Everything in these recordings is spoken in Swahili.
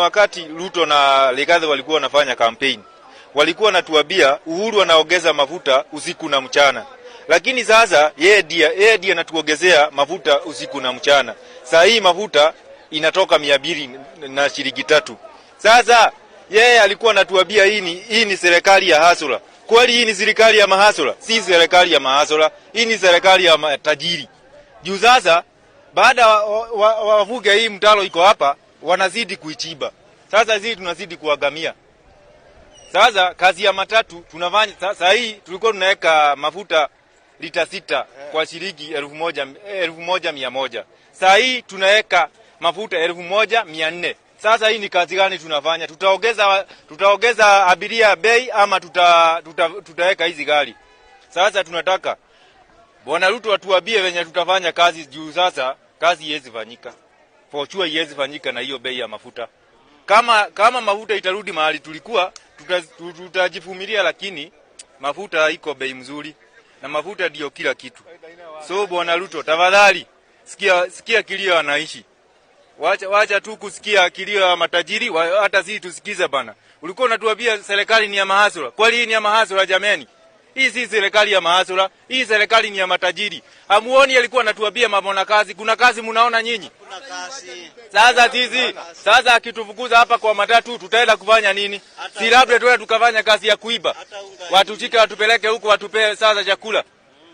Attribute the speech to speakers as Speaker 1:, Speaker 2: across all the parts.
Speaker 1: Wakati Ruto na Rigathi walikuwa wanafanya campaign, walikuwa wanatuambia Uhuru anaongeza mafuta usiku na mchana. Lakini sasa yeye ndiye anatuongezea mafuta usiku na mchana. Saa hii mafuta inatoka 200 na shilingi 3. Sasa yeye alikuwa anatuambia hii ni serikali ya hasara. Kweli hii ni serikali ya mahasara? Si serikali ya mahasara, hii ni serikali ya matajiri. Juu sasa baada wavuge hii mtalo iko hapa, wanazidi kuichiba. Sasa sisi tunazidi kuagamia. Sasa kazi ya matatu tunafanya sasa hii tulikuwa tunaweka mafuta lita 6 kwa shilingi 1100. Sasa hii tunaweka mafuta 1400. Sasa hii ni kazi gani tunafanya? Tutaongeza abiria bei ama tutaweka hizi gari? Sasa tunataka Bwana Ruto atuambie venye tutafanya kazi juu sasa kazi haiwezi fanyika. For sure haiwezi fanyika na hiyo bei ya mafuta. Kama mafuta itarudi mahali tulikuwa tutajivumilia, lakini mafuta iko bei mzuri na mafuta ndio kila kitu. So Bwana Ruto tafadhali sikia kilio wanaishi. Wacha tu kusikia kilio ya matajiri, hata sisi tusikize bana. Ulikuwa unatuambia serikali ni ya mahasura. Kweli hii ni ya mahasura jameni? Hii si serikali ya mahasura, hii serikali ni ya matajiri. Amuoni alikuwa anatuambia mambo na kazi. Kuna kazi mnaona nyinyi?
Speaker 2: Kuna kazi.
Speaker 1: Sasa akitufukuza hapa kwa matatu tutaenda kufanya nini? Si labda tuwe tukafanya kazi ya kuiba. Watuchike watupeleke huko watupe sasa chakula.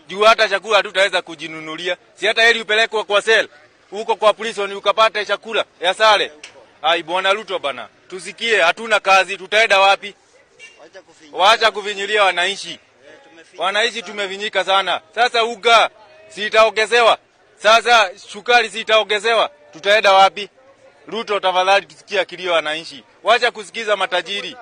Speaker 1: Juu hata chakula hatutaweza kujinunulia. Si hata heli upelekwe kwa sel. Huko kwa prison ukapata chakula ya sare. Ai Bwana Ruto bana, tusikie hatuna kazi, tutaenda wapi? Wacha kuvinyilia wananchi. Wananchi tumevinyika sana. Sasa uga sitaongezewa. Sasa shukari sitaongezewa. Tutaenda wapi? Ruto tafadhali tusikie kilio wananchi. Wacha kusikiza matajiri.